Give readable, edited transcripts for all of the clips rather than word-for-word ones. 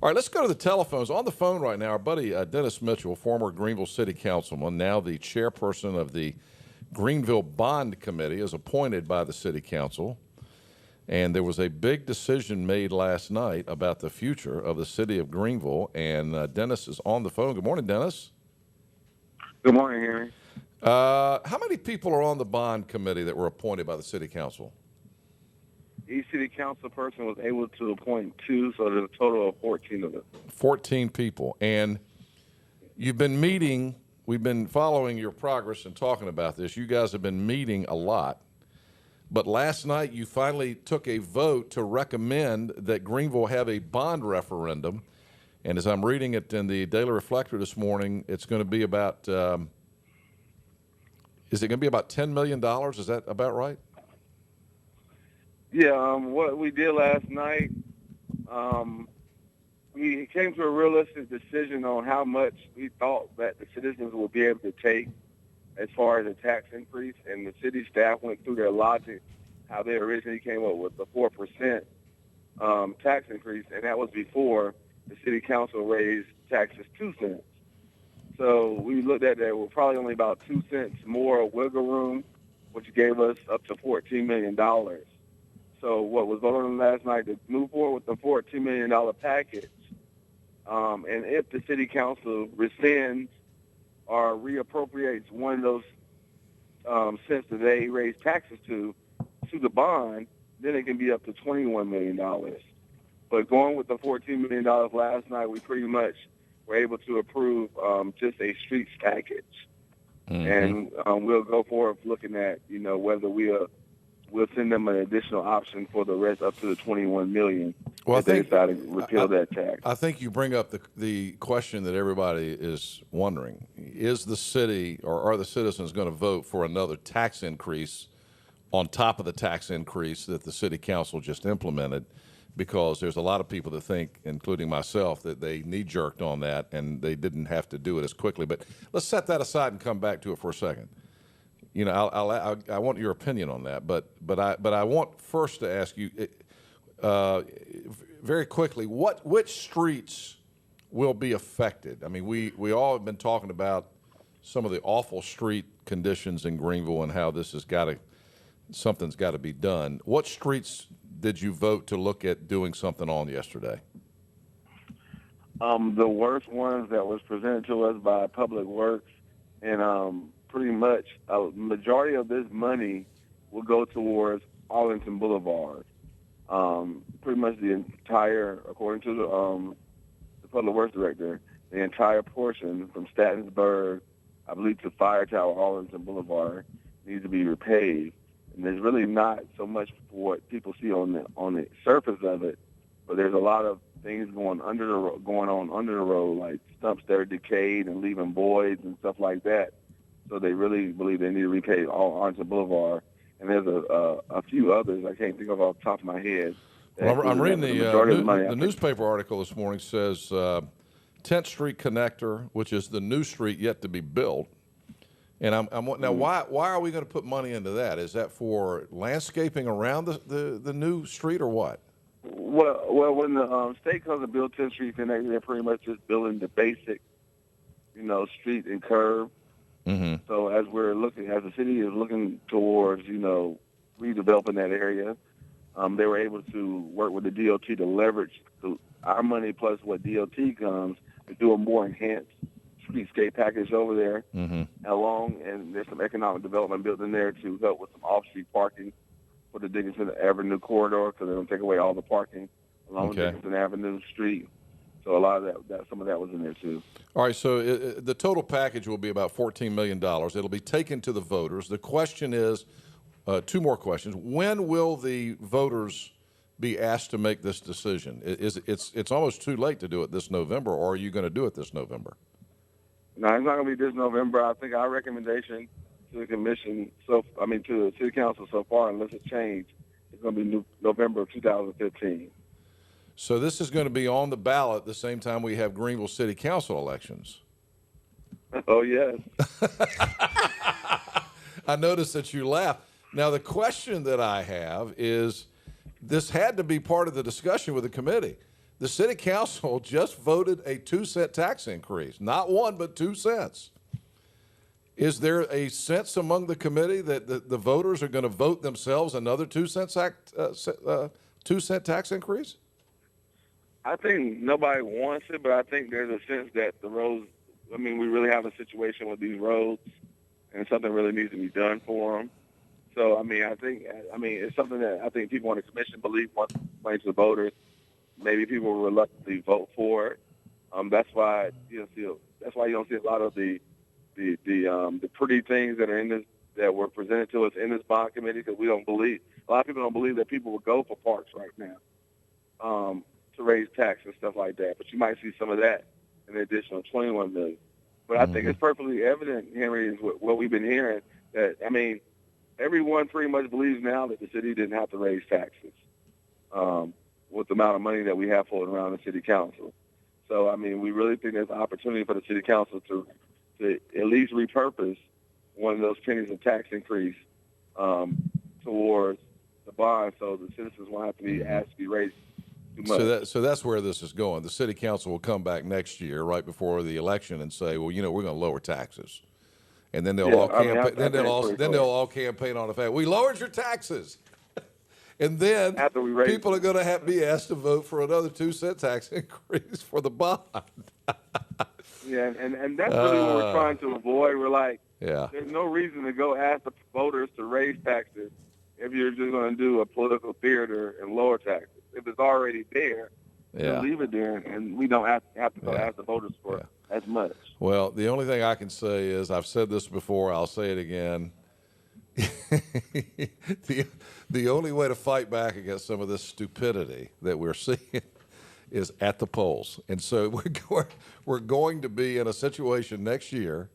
All right, let's go to the telephones. On the phone right now, our buddy Dennis Mitchell, former Greenville City Councilman, now the chairperson of the Greenville Bond Committee, is appointed by the City Council. And there was a big decision made last night about the future of the city of Greenville. And Dennis is on the phone. Good morning, Dennis. Good morning, Henry. How many people are on the bond committee that were appointed by the City Council? Each city council person was able to appoint 2, so there's a total of 14 of them. 14 people. And you've been meeting, we've been following your progress and talking about this. You guys have been meeting a lot. But last night you finally took a vote to recommend that Greenville have a bond referendum. And as I'm reading it in the Daily Reflector this morning, it's going to be about, is it going to be about $10 million? Is that about right? Yeah, what we did last night, we came to a realistic decision on how much we thought that the citizens would be able to take as far as a tax increase, and the city staff went through their logic, how they originally came up with the 4% tax increase, and that was before the city council raised taxes 2 cents. So we looked at that with probably only about 2 cents more wiggle room, which gave us up to $14 million. So what was voted on last night to move forward with the $14 million package, and if the city council rescinds or reappropriates one of those cents that they raised taxes to the bond, then it can be up to $21 million. But going with the $14 million last night, we pretty much were able to approve just a streets package. Mm-hmm. And we'll go forward looking at, whether we'll send them an additional option for the rest up to the $21 million. Well, if they decide to repeal that tax. I think you bring up the question that everybody is wondering. Is the city or are the citizens going to vote for another tax increase on top of the tax increase that the city council just implemented? Because there's a lot of people that think, including myself, that they knee-jerked on that and they didn't have to do it as quickly. But let's set that aside and come back to it for a second. I want your opinion on that, but I want first to ask you very quickly which streets will be affected. I mean, we all have been talking about some of the awful street conditions in Greenville and how something's got to be done. What streets did you vote to look at doing something on yesterday? The worst ones that was presented to us by Public Works, and pretty much a majority of this money will go towards Arlington Boulevard. Pretty much the entire, according to the Public Works Director, the entire portion from Statensburg, I believe, to Fire Tower, Arlington Boulevard, needs to be repaid. And there's really not so much for what people see on the surface of it, but there's a lot of things going on under the road, like stumps that are decayed and leaving voids and stuff like that. So they really believe they need to repay all Arlington Boulevard. And there's a few others I can't think of off the top of my head. Well, I'm reading the newspaper article this morning says 10th Street Connector, which is the new street yet to be built. And now, why are we going to put money into that? Is that for landscaping around the new street or what? Well, when the state comes to build 10th Street Connector, they're pretty much just building the basic, street and curb. Mm-hmm. So as the city is looking towards, redeveloping that area, they were able to work with the DOT to leverage our money plus what DOT comes to do a more enhanced streetscape package over there. Mm-hmm. And there's some economic development built in there to help with some off-street parking for the Dickinson Avenue corridor, because they're going to take away all the parking along Dickinson Avenue Street. So a lot of that, some of that was in there too. All right, so the total package will be about $14 million. It'll be taken to the voters. The question is, two more questions. When will the voters be asked to make this decision? It's almost too late to do it this November, or are you going to do it this November? No, it's not going to be this November. I think our recommendation to the commission, to the city council so far, unless it changes, it's going to be November of 2015. So this is going to be on the ballot the same time we have Greenville City Council elections. Oh, yes. I noticed that you laughed. Now, the question that I have is, this had to be part of the discussion with the committee. the city council just voted a 2-cent tax increase, not 1, but 2 cents. Is there a sense among the committee that the voters are going to vote themselves another 2-cent 2-cent tax increase? I think nobody wants it, but I think there's a sense that the roads, I mean, we really have a situation with these roads, and something really needs to be done for them. So, I mean, it's something that I think people on the commission believe once it explains to the voters. Maybe people will reluctantly vote for it. That's why you don't see a lot of the pretty things that are in this, that were presented to us in this bond committee, because a lot of people don't believe that people will go for parks right now to raise tax and stuff like that. But you might see some of that in the additional $21 million. But I think it's perfectly evident, Henry, is what we've been hearing, that, I mean, everyone pretty much believes now that the city didn't have to raise taxes with the amount of money that we have floating around the city council. So, I mean, we really think there's an opportunity for the city council to at least repurpose one of those pennies of tax increase towards the bond, so the citizens won't have to be asked to be raised too much. So that's where this is going. The city council will come back next year, right before the election, and say, well, we're going to lower taxes. And then they'll all campaign on the fact we lowered your taxes, and then people are going to be asked to vote for another 2-cent tax increase for the bond. Yeah, and that's really what we're trying to avoid. We're like, yeah, there's no reason to go ask the voters to raise taxes if you're just going to do a political theater and lower taxes. If it's already there, leave it there, and we don't have to go ask the voters for as much. Well, the only thing I can say is, I've said this before, I'll say it again. The only way to fight back against some of this stupidity that we're seeing is at the polls. And so we're going to be in a situation next year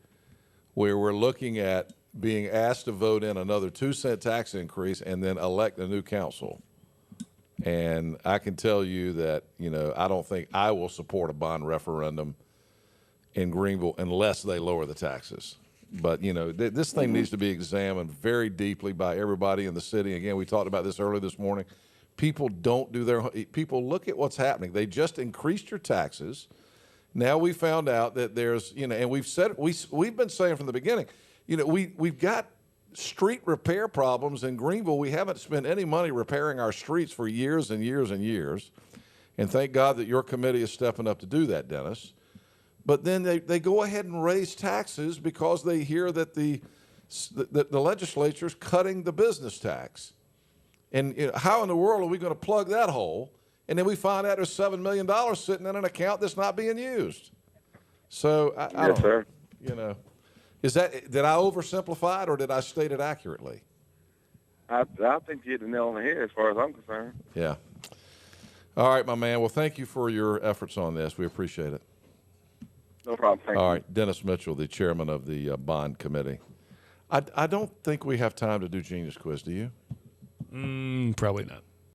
where we're looking at being asked to vote in another 2-cent tax increase and then elect a new council. And I can tell you that, I don't think I will support a bond referendum in Greenville unless they lower the taxes. But, this thing needs to be examined very deeply by everybody in the city. Again, we talked about this earlier this morning. People don't do people look at what's happening. They just increased your taxes. Now we found out that there's, and we've been saying from the beginning, we've got street repair problems in Greenville. We haven't spent any money repairing our streets for years and years and years. And thank God that your committee is stepping up to do that, Dennis. But then they go ahead and raise taxes because they hear that the legislature's cutting the business tax. And how in the world are we going to plug that hole? And then we find out there's $7 million sitting in an account that's not being used. So I don't know. Did I oversimplify it, or did I state it accurately? I think you hit the nail on the head as far as I'm concerned. Yeah. All right, my man. Well, thank you for your efforts on this. We appreciate it. No problem. Thank you. All right, Dennis Mitchell, the chairman of the bond committee. I don't think we have time to do Genius Quiz, do you? Probably not.